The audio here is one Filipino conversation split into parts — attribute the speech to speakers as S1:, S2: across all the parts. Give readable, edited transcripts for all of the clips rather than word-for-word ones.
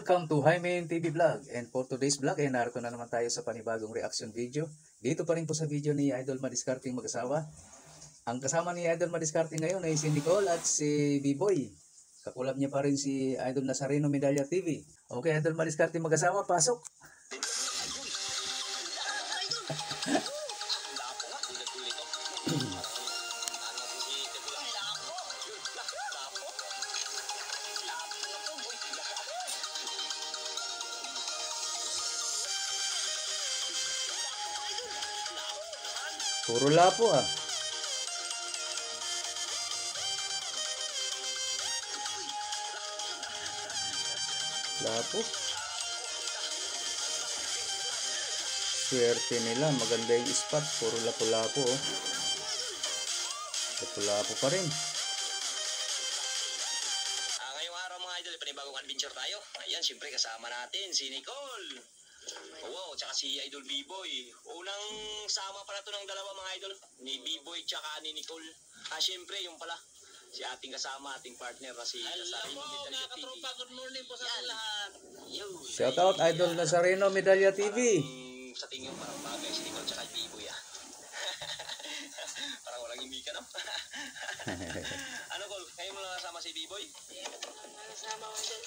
S1: Welcome to Hymen TV Vlog. And for today's vlog, narito na naman tayo sa panibagong reaction video. Dito pa rin po sa video ni Idol Madiscarte mag-asawa. Ang kasama ni Idol Madiscarte ngayon ay si Nicole at si B-Boy. Kakulab niya pa rin si Idol Nazareno Medalla TV. Okay, Idol Madiscarte mag-asawa, pasok! Puro lapo ah. Lapo. Swerte nila, maganda yung spot. Puro lapo-lapo oh. Lapo-lapo pa rin.
S2: Ngayong araw mga idol, panibagong adventure tayo. Ayan, siyempre kasama natin si Nicole. Wow, tsaka si Idol B-Boy. Unang sama pala to ng dalawa mga idol, ni B-Boy tsaka ni Nicole. Siyempre yung pala, si ating kasama, ating partner na si Nazareno Medalla TV. Good morning po sa lahat.
S1: Shout out Idol Nazareno Medalla TV.
S2: Sa tingin parang bagay si Nicole tsaka B-Boy ah. Parang walang imika no? Ano Col, kayo mo lang kasama si B-Boy? Kasama ko dyan.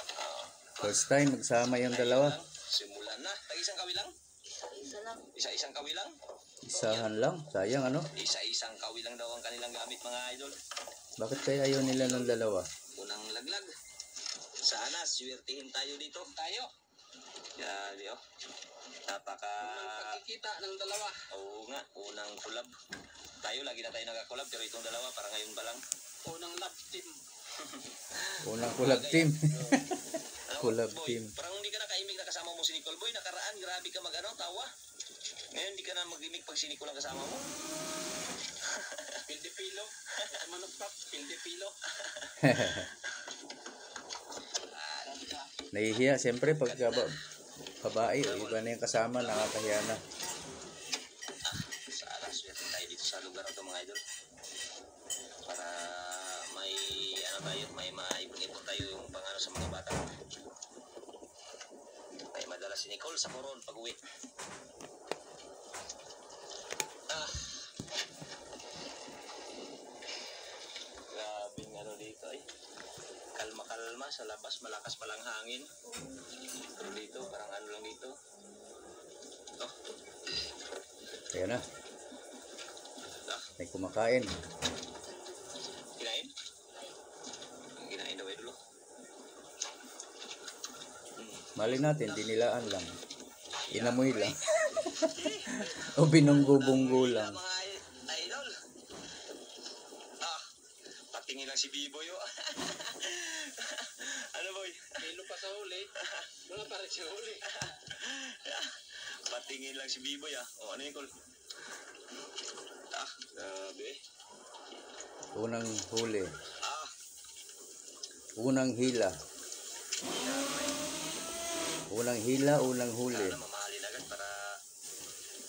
S1: First time magsama yung dalawa.
S2: Simulan na. Tag-isang kawilang? Isa lang. Isa-isang kawilang?
S1: Isahan lang. Sayang ano?
S2: Isa-isang kawilang daw ang kanilang gamit mga idol.
S1: Bakit kaya ayaw nila ng dalawa?
S2: Unang laglag. Sana swertihin tayo dito. Tayo. Yan, di oh. Napaka... pagkikita ng dalawa. Oo nga. Unang collab. Tayo, lagi na tayo nagka-collab. Pero itong dalawa, para ngayon ba lang? Unang love team.
S1: Unang collab team. Collab team.
S2: Parang hindi ka nakaimik na kasama mo si Nicole Boy. Nakaraan, grabe ka mag-ano, tawa. Ngayon, hindi ka na mag-imik pag si Nicole ang kasama mo. Pildipilo. Manupap, pildipilo.
S1: Nahihiya, siyempre pag babae, iba na yung kasama, nakakahiya na.
S2: Sana, swerte tayo dito sa lugar ito mga idol. Para may, ano tayo, may maipon-ipon tayo yung pangano sa mga bata. May madala si Nicole sa Coron pag-uwi. Grabing ano dito eh. Kalma-kalma sa labas, malakas palang hangin. Pero dito, parang ano lang dito. Oh.
S1: Kaya na. May kumakain.
S2: Kinain? Kinain daw eh dulo.
S1: Mali natin, dinilaan lang. Inamoy lang. O binunggo-bunggo lang.
S2: Mga idol. Patingin lang si B-Boy oh. Ano boy? Kilo pa sa huli. Mga pare sa huli. Patingin lang si B-Boy ah. O ano yung call? Grabe.
S1: Unang huli.
S2: Unang
S1: hila. Unang hila, unang huli.
S2: Sana mamahalin agad para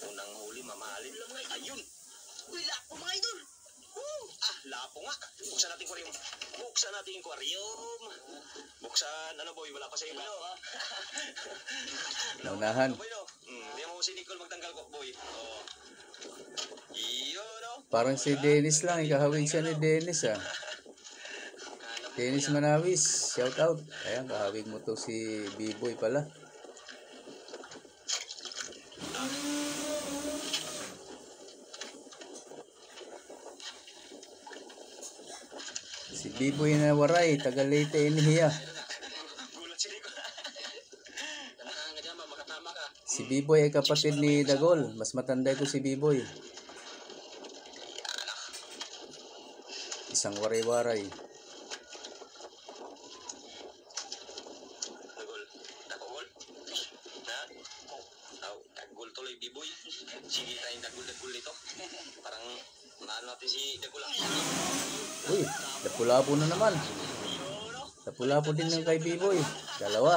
S2: unang huli mamahalin. Ayun! Uy, lapo mga idol! Lapo nga! Buksan natin aquarium. Buksan natin yung aquarium. Buksan, ano boy, wala pa sa inyo.
S1: Naunahan.
S2: Boy no? Diyan mo si Nicole magtanggal ko boy. Iyon no?
S1: Parang si Dennis lang, ikahawig siya ni Dennis ah. Dennis Manawis, shout out. Ayan, kahawig mo to si B-Boy pala. Si B-Boy na waray, taga Leyte inihiya. Si B-Boy ay kapatid ni Dagol. Mas matanda ko si B-Boy. Isang waray-waray.
S2: Dagol tuloy B-Boy. Sige tayong dagol-dagol ito. Parang maano natin si Dagol.
S1: Uy, lapulapo na naman. Lapulapo din ng kay B-Boy. Dalawa.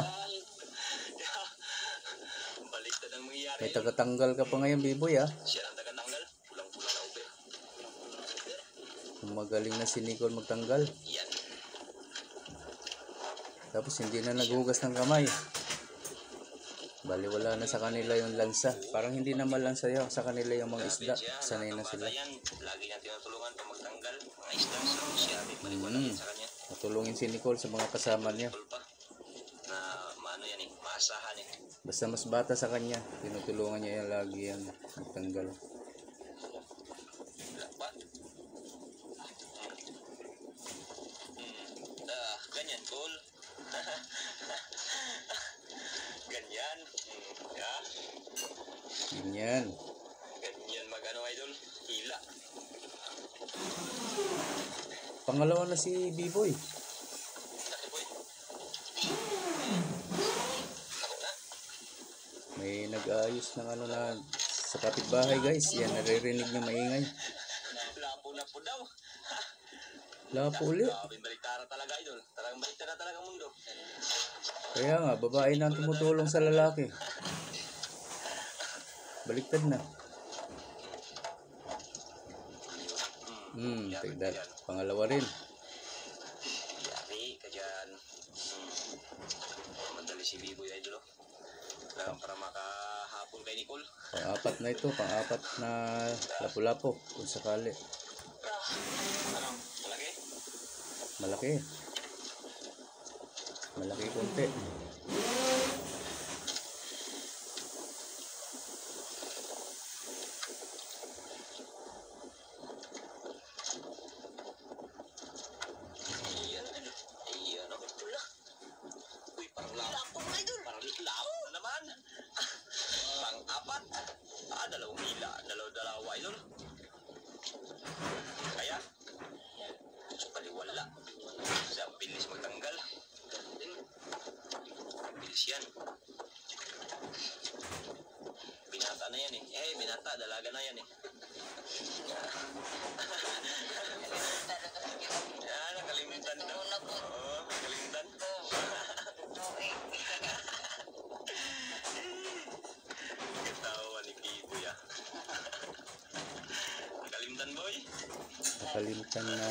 S2: Baliktad ang mangyayari.
S1: May tagatanggal ka pa ngayon B-Boy ah.
S2: Siya ang tagatanggal. Pulang-pula na ube.
S1: Magaling na si Nicole magtanggal.
S2: Yan.
S1: Tapos hindi na naghugas ng kamay. Bali wala na sa kanila yung lansa. Parang hindi na malansa yun sa kanila yung mga isda. Sanay na sila.
S2: Yan, lagi natin tinutulungan pag magtanggal. Mga isda sa siya, paliwala yan sa kanya.
S1: Matulungin si Nicole sa mga kasama niya.
S2: Pa, na maano yan eh, maasahan eh.
S1: Basta mas bata sa kanya, tinutulungan niya yan lagi yan magtanggal.
S2: Lakbat. Ganyan, Col. Ganyan. Yeah.
S1: Ganyan.
S2: Ganyan mag-ano, idol. Hila.
S1: Pangalawa na si B-Boy.
S2: Laki, boy. Ako na.
S1: May nag-aayos ng ano na sa kapitbahay guys. Yan, naririnig niyo maingay.
S2: Lapo na po daw.
S1: Lapo ulit.
S2: Grabe, baliktara talaga, idol. Talagang baliktara talaga ang mundo.
S1: Kaya nga, babae na ang tumutulong sa lalaki. Baliktad na. Tignan. Pangalawa rin.
S2: Yari ka dyan. Madali si Biboy, idol. Lang para makahabol kay Nicole.
S1: Pang-apat na ito. Pang-apat na lapu-lapo. Kung sakali.
S2: Ano? Malaki?
S1: Malaki. Malaki konti.
S2: Iyan, idol. Iyan, oh. Wala. Uy, parang lapo na, idol. Parang lapo na naman. Pang-apat. Dalawang hila. Dalawa, idol. Kaya? So, kaliwala. Kasi ang bilis magtanggal. Ang bilis yan. Binata na yan eh. Binata. Dalaga na yan eh. Yan, nakalimutan na. Oo, nakalimutan. Katawa ni Biboy ah. Nakalimutan, boy.
S1: Nakalimutan na.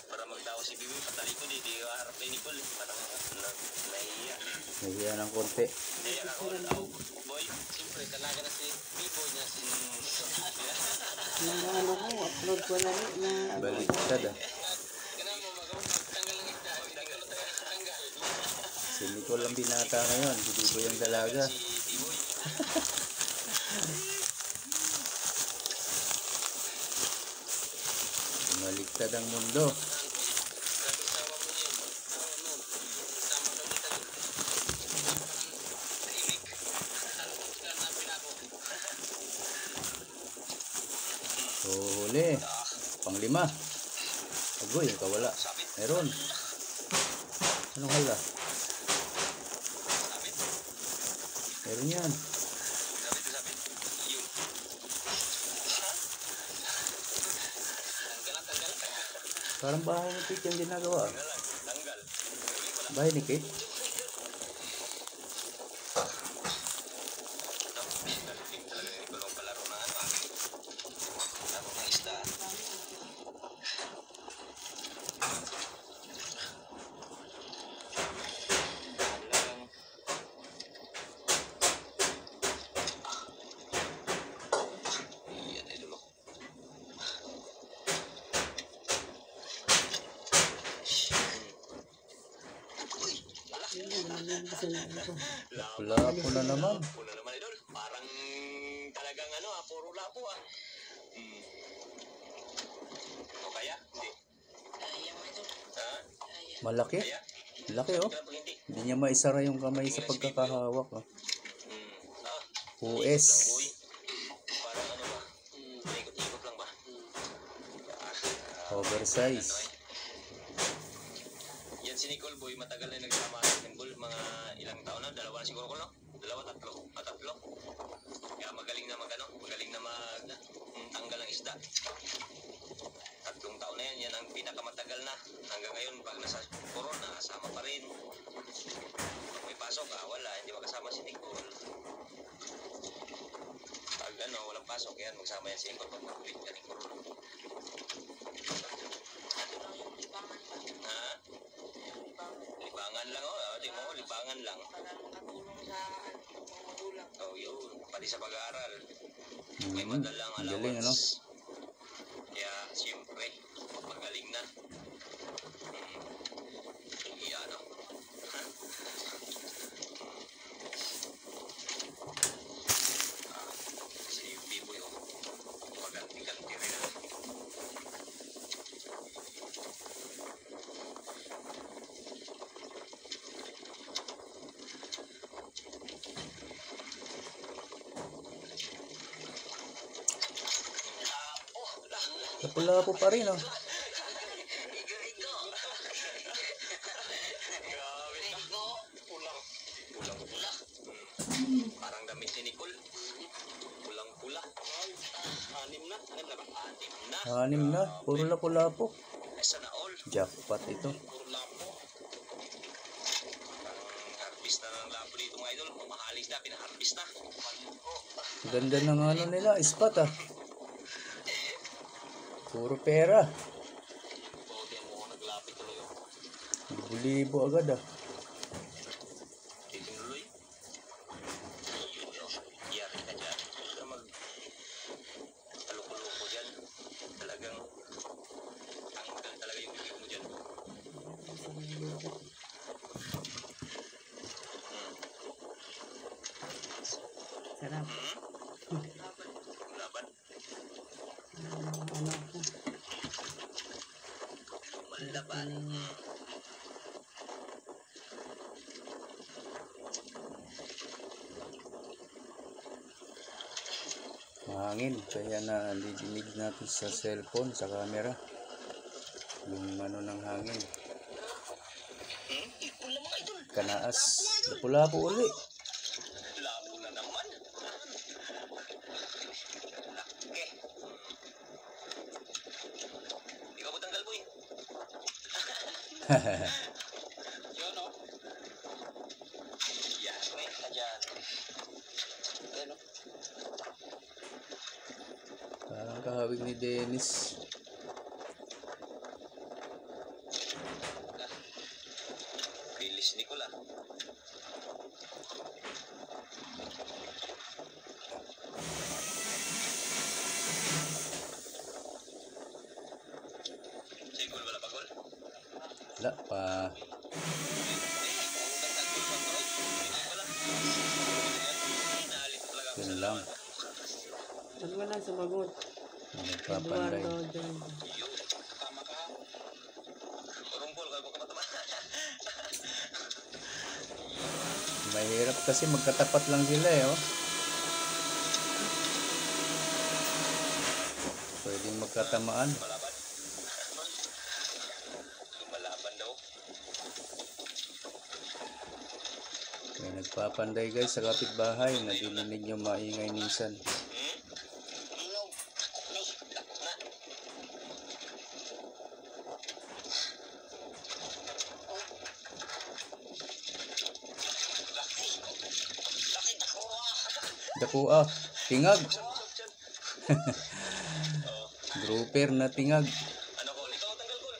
S2: Para magtawa si Biboy, patalikod eh. Di harap kay Nicole. Parang nahiya.
S1: Nahiya ng konti.
S2: Nahiya ka ko. Boy, siyempre talaga na si Biboy niya.
S3: Mga ano ko, upload ko na rin na
S1: Baliktad ah.
S2: Ganun mo, magtanggal ng isda. Tanggal.
S1: Si Nicole ang binata ngayon. Si Biboy ang dalaga.
S2: Si Biboy.
S1: Baliktad ang mundo. So, huli. Pang-5. Agoy, kawala. Meron. Anong hala? Meron yan. Parang bahay ni Kate yung ginagawa.
S2: Tanggal.
S1: Bahay ni Kate?
S2: Galing talaga ni Nicole ang palaro ng ano. Laro ng isda. Iyan ay dulo.
S1: Lapo na naman.
S2: Una naman idol, parang talagang ano puro lapo ah. O kaya? Hindi. Ha?
S1: Malaki.
S2: Kaya?
S1: Laki oh.
S2: Kaya pag hindi?
S1: Hindi niya maisara yung kamay sa pagkakahawak. Oh. US.
S2: Uy, parang ano ba? Ikot-ikot lang ba?
S1: Oversize.
S2: Yan si Nicole boy, matagal na nagsama sa Nicole, mga ilang taon na, 2 na siguro ko no? 2, 3, 3. Kaya magaling na magaling na tanggal ng isda. 3 taon na yan, yan ang pinakamatagal na. Hanggang ngayon, pag nasa corona, kasama pa rin. Pag may pasok, wala, hindi makasama si Nicole. Pag walang pasok, yan, magsama yan si Nicole pag mag-quit ka ni Corona. Ha? pati sa pag-aaral. May madalang
S1: Ang galing, ano?
S2: allowance. Kaya, siyempre, magaling na. Yan, no? Si Biboy, oh. Maganti-ganti rin, ano?
S1: Lapu-lapu pa rin, oh.
S2: Grabe na. Pulang-pula. Parang damit ni Nicole. Pulang-pula. Anim na. Anim na ba? Anim na.
S1: Anim na. Puro lapu-lapu.
S2: Sana all.
S1: Jackpot ito.
S2: Puro lapo. Ang harvest na ng lapo dito mga idol. Mamahalis na. Pinaharvest na.
S1: Ganda ng ano nila. Spot, ah. Puro pera.
S2: Bawati ang mukhang naglapit tuloy.
S1: Libo-libo agad, ah.
S2: Titinuloy. Yari ka dyan. Huwag ka mag taloko-loko dyan. Talagang tanggal talaga yung bibig mo dyan.
S3: Sarap.
S2: Laban.
S3: Ano ko?
S2: Malaban.
S1: Mahangin. Kaya na didinig natin sa cellphone, sa camera. Yung ano ng hangin.
S2: Wala mga idol.
S1: Kanaas. Lapu-lapu uli.
S2: Labo na naman. Laki. Ikaw mo tanggal, boy. Yun, o. Yan, may ka dyan. Yan, o.
S1: Parang kahawig ni Dennis.
S2: Bilis ni Kula. Sigol wala pa gol.
S1: Wala pa. Yun lang.
S3: Pag wala sumagot.
S1: Nagpapanday.
S3: Eduardo dyan.
S2: Tama ka. Rumpol ka baka matama.
S1: Mahirap kasi magkatapat lang sila, eh, oh. Pwedeng magkatamaan.
S2: Lumalaban. Lumalaban daw.
S1: May nagpapanday guys sa kapitbahay. Nadidinig nyo maingay minsan.
S2: Ilaw. Na. Laki takura.
S1: Dakua. Tingag. Grouper na tingag.
S2: Ano ko? Ikaw tanggal ko.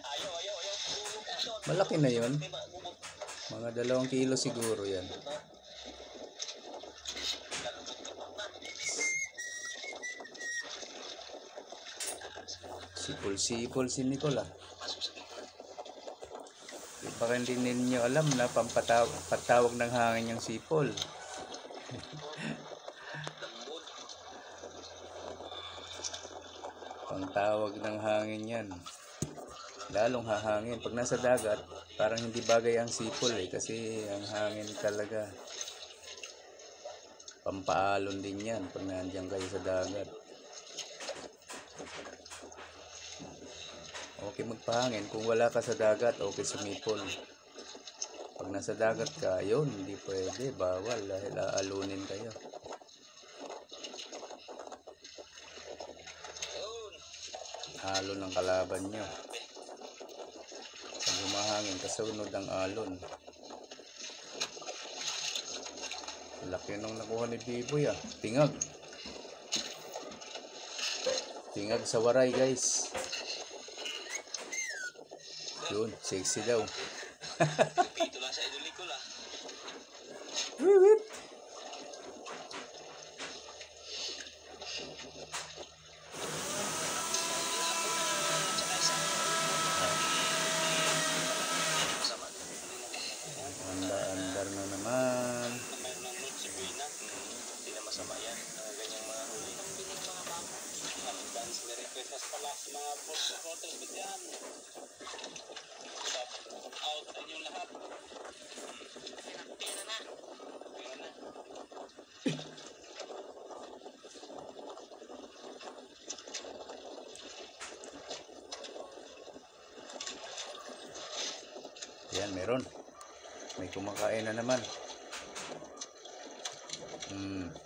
S2: Ayaw.
S1: Malaki na yon.
S2: Diba? Bubog.
S1: Mga 2 kilo siguro yan. Sipol-sipol si Nicola.
S2: Pasok sa tingin.
S1: Di ba hindi ninyo alam na patawag ng hangin yung sipol?
S2: Lambot.
S1: Pangtawag ng hangin yan. Lalong hahangin. Pag nasa dagat, parang hindi bagay ang sipol, eh. Kasi ang hangin talaga. Pampaalon din yan pag nandiyan kayo sa dagat. Okay magpahangin. Kung wala ka sa dagat, okay sumipol. Pag nasa dagat ka, yun, hindi pwede. Bawal dahil aalunin kayo.
S2: Yun.
S1: Alon ng kalaban nyo. Pag humahangin, kasunod ang alon. Laki nung nakuha ni Biboy, ah. Tingag. Tingag sa waray, guys. Yun, sexy daw.
S2: Pito lang sa idol ni Kula.
S1: Wiwit! Yan, meron. May kumakain na naman.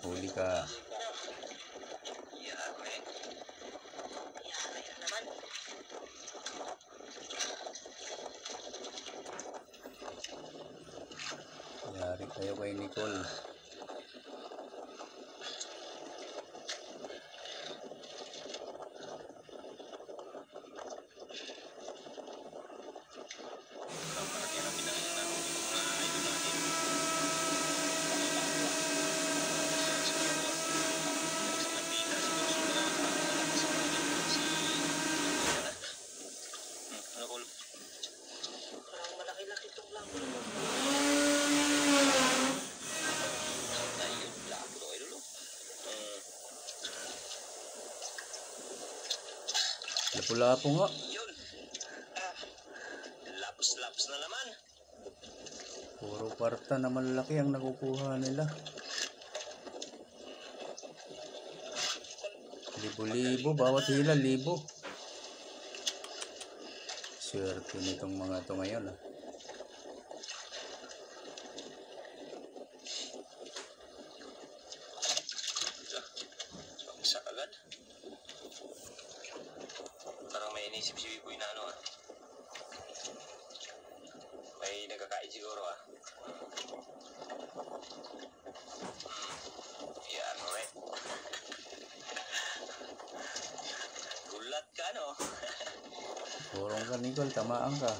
S1: Huli ka. Yari kayo kay Nicole.
S2: Parang malaki-laki itong labo. Ayun, labo daw, idol.
S1: Lapu-lapu nga.
S2: Yun. Laps-laps na naman.
S1: Puro kwarta na malaki ang nakukuha nila. Libo-libo, bawat hila, libo. Swerte nitong mga to ngayon ah.
S2: Isa agad. Parang may inisip si Biboy na ano ah. May nagkakain siguro ah. Yan, right. Gulat ka no?
S1: Purong ka Nicole, tamaan ka.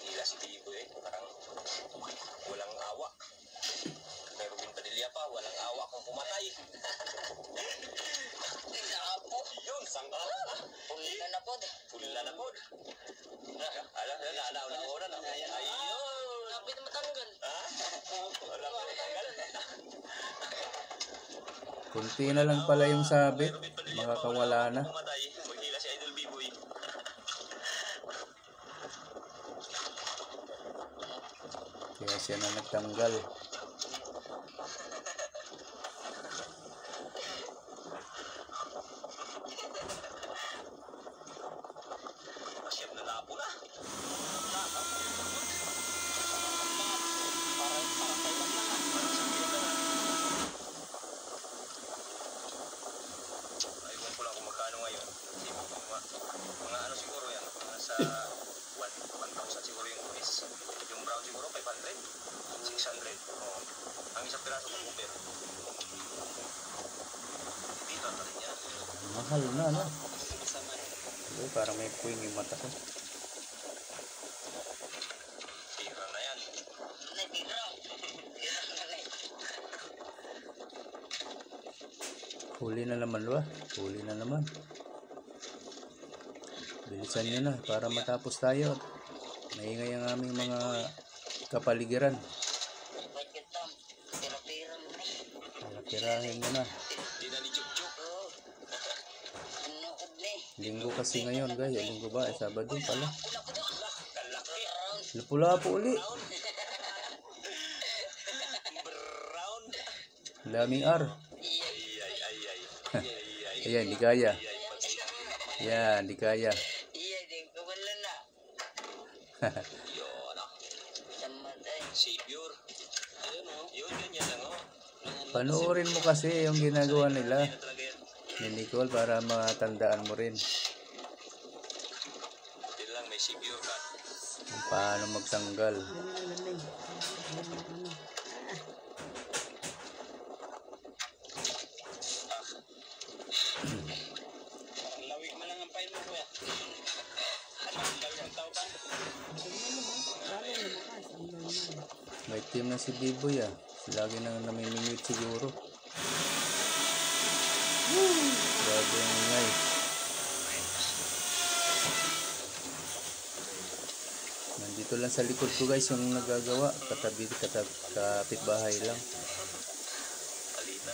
S2: Hila si Biboy eh. Parang walang awa. May Robin Padilla pa, walang awa kung pumatay. Yun, sangka. Pulila na pod. Pulila na pod. Alam, nauna na. Ayun. Lapit matanggal. Ha? Lapit matanggal.
S1: Kunti na lang pala yung sabit. Makakawala na.
S2: Pumatay. Maghila si Idol Biboy.
S1: Kaya siya na nagtanggal.
S2: Masyap na lapo na. Ayun ko lang kung magkano ngayon. Mga ano siguro yan. Mga sa 1,000 siguro yung kuis. Yung brown siguro 500. 600. Oh. Ang isang piraso kung uber. Dito ang tarin niya.
S1: Mahal na, no? Uy, parang may puwing yung mata ko.
S2: Tira na yan.
S1: Huli na naman ba? Huli na naman. Bilisan nyo na para matapos tayo. Maingay ang aming mga kapaligiran. Pirahin nyo na.
S2: Di na ni Chuk-Chuk.
S1: Linggo kasi ngayon guys. Linggo ba? Sabado pala.
S2: Kalaki.
S1: Lapu-lapu uli.
S2: Brown.
S1: Daming R. Ayan, di kaya. Yan, di kaya.
S2: Yun ah. Savior. Ayun oh. Yun, ganyan lang oh.
S1: Panoorin mo kasi yung ginagawa nila
S2: Ano talaga yan?
S1: ni Nicole para matandaan mo rin
S2: Yun lang, may Savior ka.
S1: kung paano magtanggal.
S2: Lawig mo lang ang pain mo kuya. Lawig ang tao pa.
S1: May team na si Biboy ah. Lagi nang namimimit siguro. Grabe ang ingay. Nandito lang sa likod ko guys yung nagagawa. Kapitbahay lang.
S2: Alita.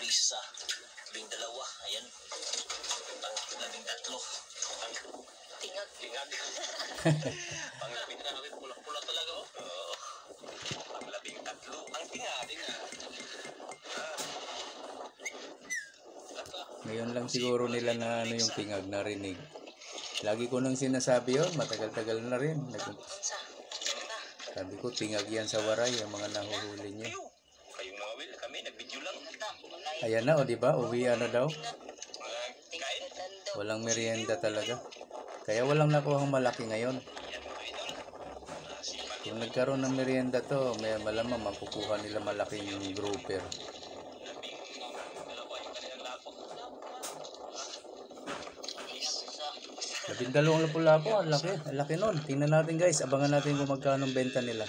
S2: isa, 12, ayan. Pang 13.
S4: Tingag.
S2: Tingag. Pang 13, pula-pula talaga, oh. Oo. Pang 13, ang tingag.
S1: Ngayon lang siguro nila na ano yung tingag narinig. Lagi ko nang sinasabi yun, matagal-tagal na rin.
S4: Unsa?
S1: Sabi ko, tingag yan sa waray, yung mga nahuhuli niya.
S2: Ayaw. Kayong mga Will, kami, nag-video lang.
S1: Ayan na, o diba? Uwian na daw.
S2: Kain?
S1: Walang merienda talaga. Kaya walang nakuhang malaki ngayon.
S2: Yan mga idol.
S1: Kung nagkaroon ng merienda to, may malamang makukuha nila malaking grouper.
S2: Dalawa yung kanilang lapok.
S1: 12 lapu-lapu, ang laki. Ang laki nun. Tingnan natin guys, abangan natin kung magkano ang benta nila.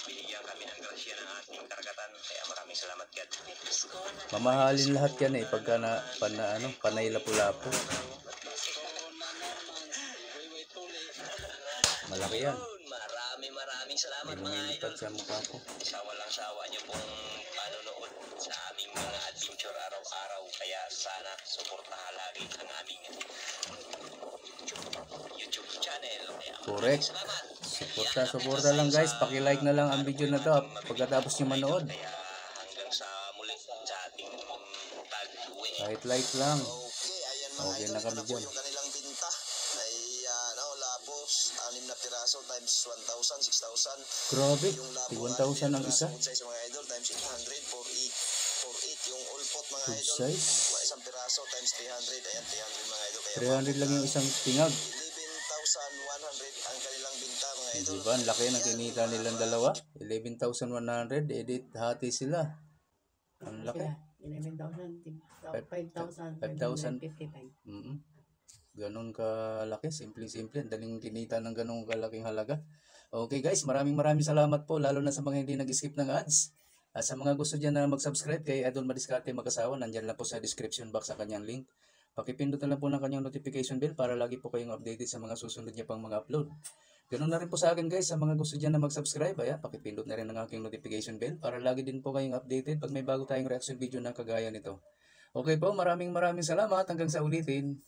S2: Binigyan kami ng grasya ng ating karagatan. Kaya maraming salamat, God.
S1: Mamahalin lahat yan eh, pagka panay lapu-lapu. Malaki yan.
S2: Maraming salamat
S1: May
S2: mga idol.
S1: lumilipad sa mukha ko.
S2: Sa walang sawa niyo pong panonood sa aming mga adventure araw-araw. Kaya sana suportahan lagi ang aming YouTube channel. Kaya
S1: Correct.
S2: salamat.
S1: Suporta lang guys, paki-like na lang ang video na to pagkatapos nyo manood.
S2: Kaya hanggang sa muli sa ating pag-uwi.
S1: Kahit like lang.
S5: Okay, ayan mga
S1: Okay
S5: idol,
S1: na kami
S5: ito na po
S1: dyan.
S5: yung kanilang binta. Ay, lapos, 6 na piraso times 1,000, 6,000.
S1: Grabe,
S5: Yung lapo,
S1: 1,000 ang isa.
S5: Food size mga idol, times 800, 4,8. Yung all pot mga
S1: Food
S5: idol,
S1: size?
S5: isang piraso times 300. Ayan, 300 mga idol. Kaya
S1: 300 lang yung isang tingag.
S5: 11,100 ang kanilang binta mga idol.
S1: Diba, ang laki ng kinita nilang dalawa. 11,100, edit, hati sila. Ang laki.
S3: 11,000, 5,000,
S1: 5,000.
S3: 555.
S1: Ganon kalaki, simple-simple. Ang daling kinita ng ganong kalaking halaga. Okay guys, maraming salamat po, lalo na sa mga hindi nag-skip ng ads. At sa mga gusto dyan na mag-subscribe kay Idol Madiskarte Mag-asawa, nandyan lang po sa description box sa kanyang link. Pakipindot na lang po ng kanyang notification bell para lagi po kayong updated sa mga susunod niya pang mga upload. Ganun na rin po sa akin guys, sa mga gusto dyan na mag-subscribe, pakipindot na rin ng aking notification bell para lagi din po kayong updated pag may bago tayong reaction video na kagaya nito. Okay po, maraming salamat, hanggang sa ulitin.